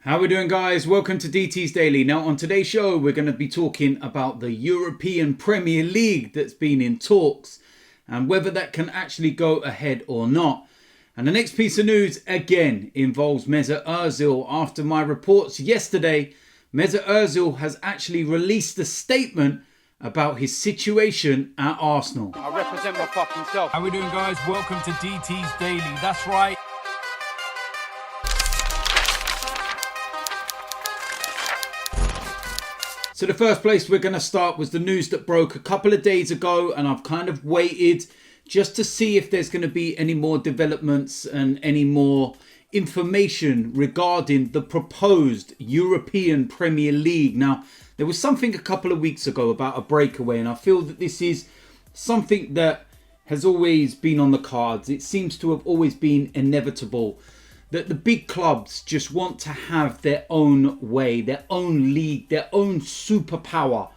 How we doing, guys? Welcome to DT's Daily. Now on today's show we're going to be talking about the European Premier League that's been in talks and whether that can actually go ahead or not. And the next piece of news again involves Mesut Ozil. After my reports yesterday, Mesut Ozil has actually released a statement about his situation at Arsenal. I represent my fucking self. How we doing, guys? Welcome to DT's Daily. That's right. So the first place we're going to start was the news that broke a couple of days ago, and I've kind of waited just to see if there's going to be any more developments and any more information regarding the proposed European Premier League. Now, there was something a couple of weeks ago about a breakaway, and I feel that this is something that has always been on the cards. It seems to have always been inevitable that the big clubs just want to have their own way, their own league, their own superpower.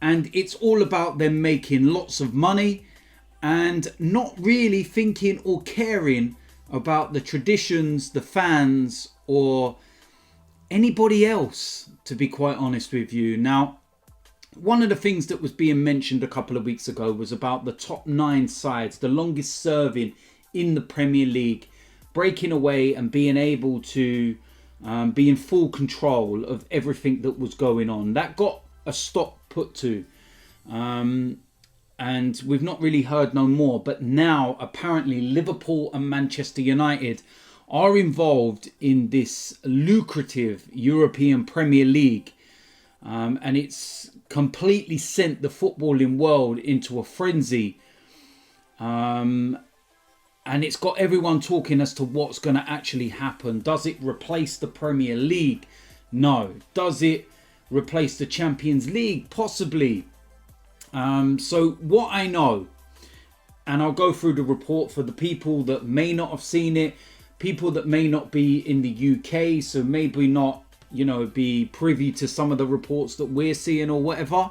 And it's all about them making lots of money and not really thinking or caring about the traditions, the fans, or anybody else, to be quite honest with you. Now, one of the things that was being mentioned a couple of weeks ago was about the top 9 sides, the longest serving in the Premier League, breaking away and being able to be in full control of everything that was going on. That got a stop put to. And we've not really heard no more. But now, apparently, Liverpool and Manchester United are involved in this lucrative European Premier League. And it's completely sent the footballing world into a frenzy. And it's got everyone talking as to what's going to actually happen. Does it replace the Premier League? No. Does it replace the Champions League? Possibly. So what I know, and I'll go through the report for the people that may not have seen it, people that may not be in the UK, so maybe not, be privy to some of the reports that we're seeing or whatever.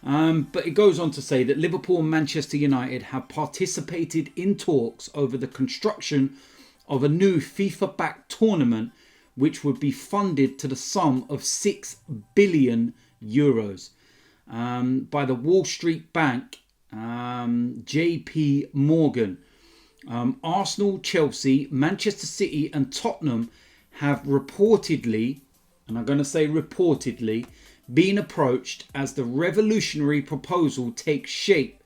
But it goes on to say that Liverpool and Manchester United have participated in talks over the construction of a new FIFA-backed tournament which would be funded to the sum of €6 billion by the Wall Street Bank, JP Morgan. Arsenal, Chelsea, Manchester City and Tottenham have reportedly, and I'm going to say reportedly, being approached as the revolutionary proposal takes shape.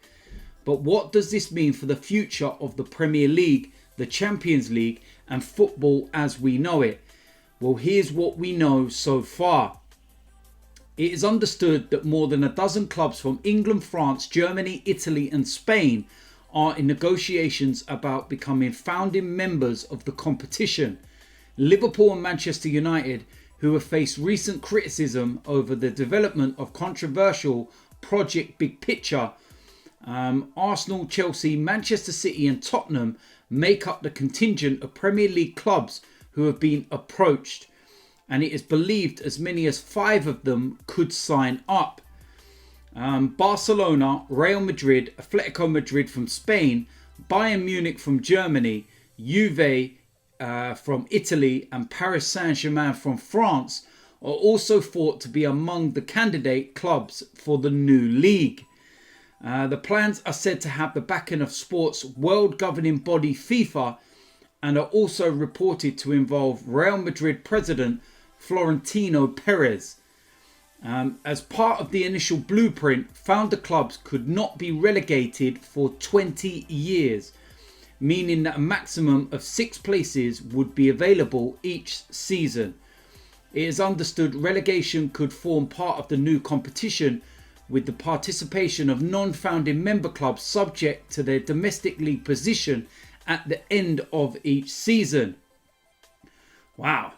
But what does this mean for the future of the Premier League, the Champions League and football as we know it? Well, here's what we know so far. It is understood that more than a dozen clubs from England, France, Germany, Italy and Spain are in negotiations about becoming founding members of the competition. Liverpool and Manchester United, who have faced recent criticism over the development of controversial Project Big Picture. Arsenal, Chelsea, Manchester City and Tottenham make up the contingent of Premier League clubs who have been approached, and it is believed as many as 5 of them could sign up. Barcelona, Real Madrid, Atletico Madrid from Spain, Bayern Munich from Germany, Juve from Italy and Paris Saint-Germain from France are also thought to be among the candidate clubs for the new league. The plans are said to have the backing of sports world governing body FIFA and are also reported to involve Real Madrid president Florentino Perez. As part of the initial blueprint, founder clubs could not be relegated for 20 years. Meaning that a maximum of 6 places would be available each season. It is understood relegation could form part of the new competition, with the participation of non-founding member clubs subject to their domestic league position at the end of each season. Wow.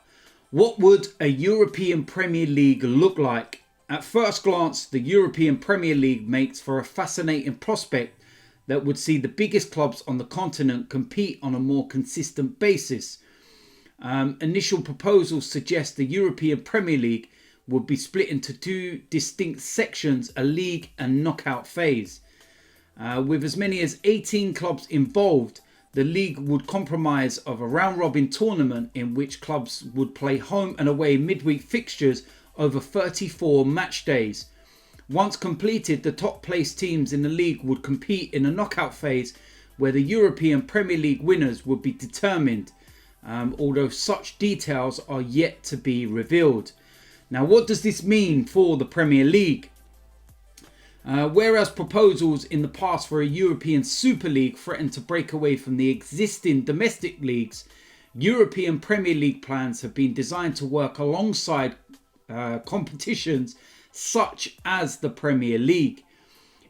What would a European Premier League look like? At first glance, the European Premier League makes for a fascinating prospect that would see the biggest clubs on the continent compete on a more consistent basis. Initial proposals suggest the European Premier League would be split into 2 distinct sections, a league and knockout phase. With as many as 18 clubs involved, the league would comprise of a round-robin tournament in which clubs would play home and away midweek fixtures over 34 match days. Once completed, the top-placed teams in the league would compete in a knockout phase where the European Premier League winners would be determined, although such details are yet to be revealed. Now, what does this mean for the Premier League? Whereas proposals in the past for a European Super League threatened to break away from the existing domestic leagues, European Premier League plans have been designed to work alongside competitions such as the Premier League.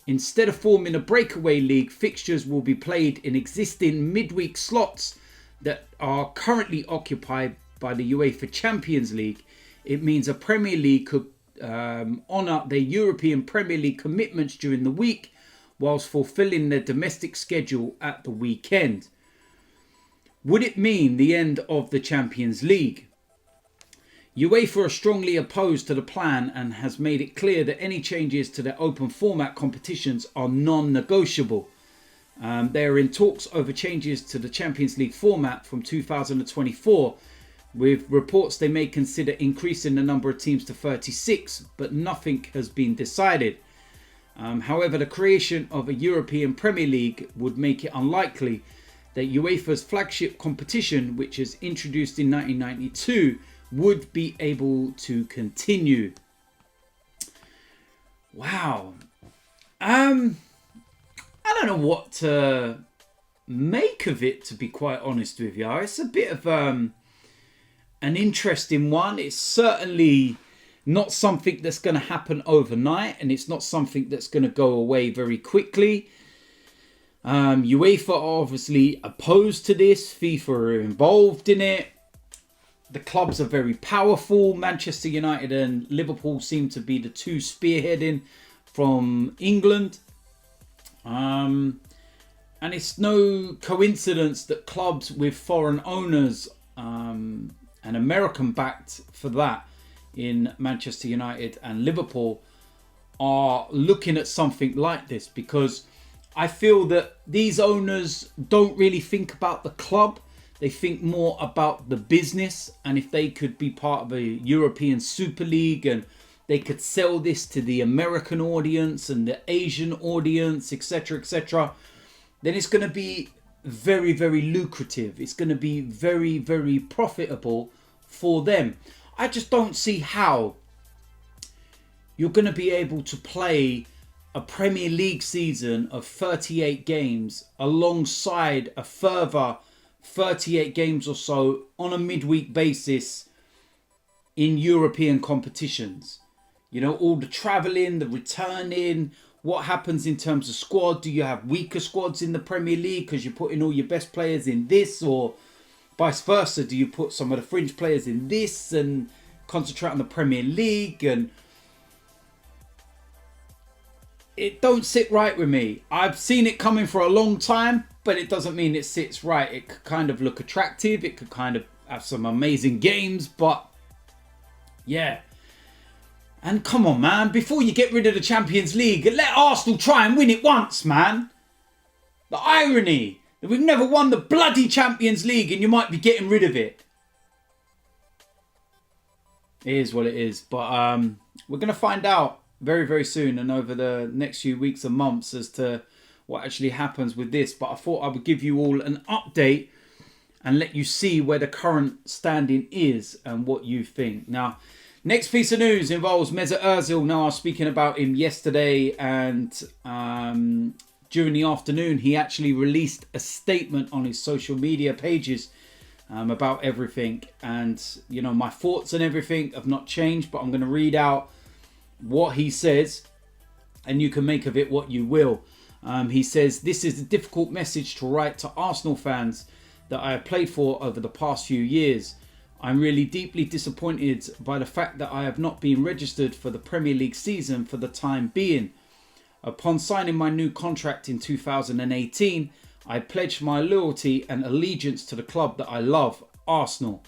Instead of forming a breakaway league, fixtures will be played in existing midweek slots that are currently occupied by the UEFA Champions League. It means a Premier League could honour their European Premier League commitments during the week whilst fulfilling their domestic schedule at the weekend. Would it mean the end of the Champions League? UEFA are strongly opposed to the plan and has made it clear that any changes to their open format competitions are non-negotiable. They are in talks over changes to the Champions League format from 2024, with reports they may consider increasing the number of teams to 36, but nothing has been decided. However, the creation of a European Premier League would make it unlikely that UEFA's flagship competition, which was introduced in 1992, would be able to continue. Wow. I don't know what to make of it, to be quite honest with you. It's a bit of an interesting one. It's certainly not something that's going to happen overnight, and it's not something that's going to go away very quickly. UEFA are obviously opposed to this. FIFA are involved in it. The clubs are very powerful. Manchester United and Liverpool seem to be the two spearheading from England. And it's no coincidence that clubs with foreign owners, and American backed for that, in Manchester United and Liverpool, are looking at something like this, because I feel that these owners don't really think about the club. They think more about the business, and if they could be part of a European Super League and they could sell this to the American audience and the Asian audience, etc., then it's going to be very, very lucrative. It's going to be very, very profitable for them. I just don't see how you're going to be able to play a Premier League season of 38 games alongside a further 38 games or so on a midweek basis in European competitions. You know, all the travelling, the returning, what happens in terms of squad. Do you have weaker squads in the Premier League because you're putting all your best players in this, or vice versa? Do you put some of the fringe players in this and concentrate on the Premier League? And it don't sit right with me. I've seen it coming for a long time, but it doesn't mean it sits right. It could kind of look attractive. It could kind of have some amazing games, but yeah. And come on, man, before you get rid of the Champions League, let Arsenal try and win it once, man. The irony that we've never won the bloody Champions League and you might be getting rid of it. It is what it is. But we're going to find out very, very soon and over the next few weeks and months as to what actually happens with this. But I thought I would give you all an update and let you see where the current standing is and what you think. Now, next piece of news involves Mesut Ozil. Now, I was speaking about him yesterday, and during the afternoon, he actually released a statement on his social media pages about everything. And, you know, my thoughts and everything have not changed, but I'm going to read out what he says, and you can make of it what you will. He says, "This is a difficult message to write to Arsenal fans that I have played for over the past few years. I'm really deeply disappointed by the fact that I have not been registered for the Premier League season for the time being. Upon signing my new contract in 2018, I pledged my loyalty and allegiance to the club that I love, Arsenal.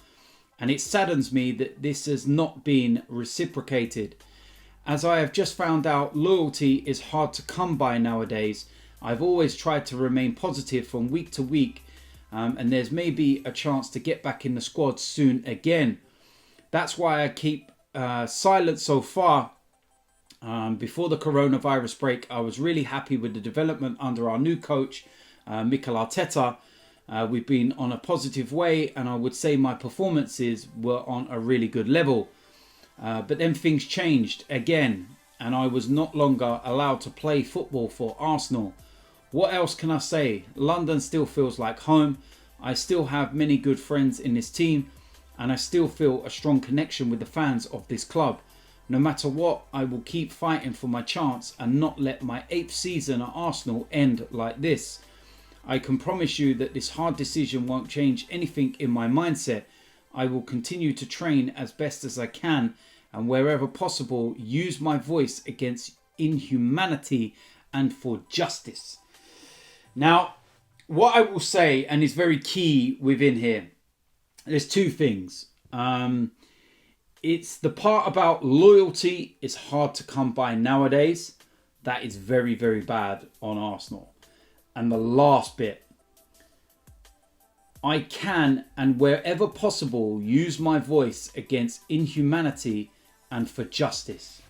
And it saddens me that this has not been reciprocated. As I have just found out, loyalty is hard to come by nowadays. I've always tried to remain positive from week to week, And there's maybe a chance to get back in the squad soon again. That's why I keep silent so far. Before the coronavirus break, I was really happy with the development under our new coach, Mikel Arteta. We've been on a positive way, and I would say my performances were on a really good level. But then things changed again, and I was no longer allowed to play football for Arsenal. What else can I say? London still feels like home. I still have many good friends in this team, and I still feel a strong connection with the fans of this club. No matter what, I will keep fighting for my chance and not let my 8th season at Arsenal end like this. I can promise you that this hard decision won't change anything in my mindset. I will continue to train as best as I can, and wherever possible, use my voice against inhumanity and for justice. Now, what I will say, and is very key within here, there's two things. It's the part about loyalty is hard to come by nowadays. That is very, very bad on Arsenal. And the last bit, I can, and wherever possible, use my voice against inhumanity and for justice.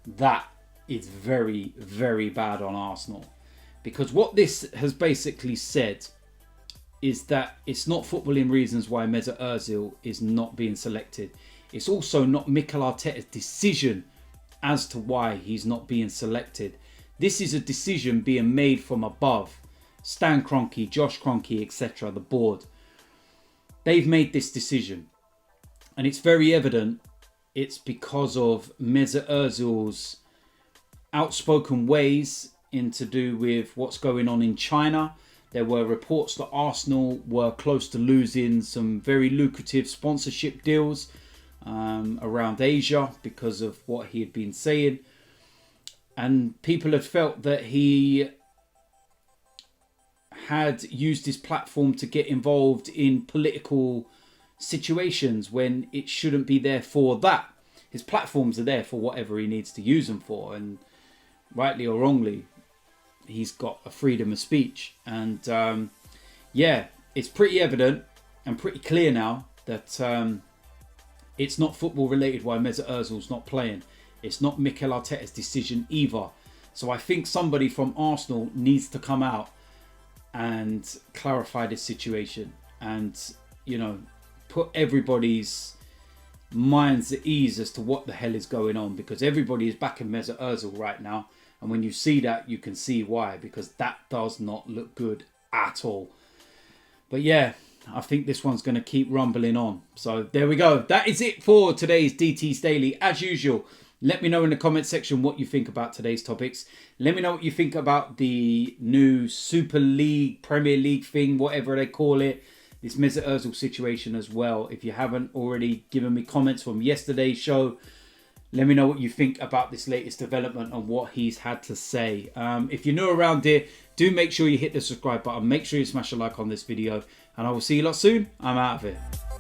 That is very, very bad on Arsenal. Because what this has basically said is that it's not footballing reasons why Mesut Ozil is not being selected. It's also not Mikel Arteta's decision as to why he's not being selected. This is a decision being made from above. Stan Kroenke, Josh Kroenke, etc., the board. They've made this decision. And it's very evident it's because of Mesut Ozil's outspoken ways in to do with what's going on in China. There were reports that Arsenal were close to losing some very lucrative sponsorship deals around Asia because of what he had been saying. And people had felt that he had used his platform to get involved in political situations when it shouldn't be there for that. His platforms are there for whatever he needs to use them for, and rightly or wrongly, he's got a freedom of speech. And yeah, it's pretty evident and pretty clear now that it's not football related why Mesut Ozil's not playing. It's not Mikel Arteta's decision either. So I think somebody from Arsenal needs to come out and clarify this situation and, you know, put everybody's minds at ease as to what the hell is going on, because everybody is backing Mesut Ozil right now. And when you see that, you can see why, because that does not look good at all. But yeah, I think this one's going to keep rumbling on. So there we go. That is it for today's DT's Daily. As usual, let me know in the comment section what you think about today's topics. Let me know what you think about the new Super League, Premier League thing, whatever they call it. This Mesut Ozil situation as well. If you haven't already given me comments from yesterday's show, let me know what you think about this latest development and what he's had to say. If you're new around here, do make sure you hit the subscribe button. Make sure you smash a like on this video. And I will see you lot soon. I'm out of here.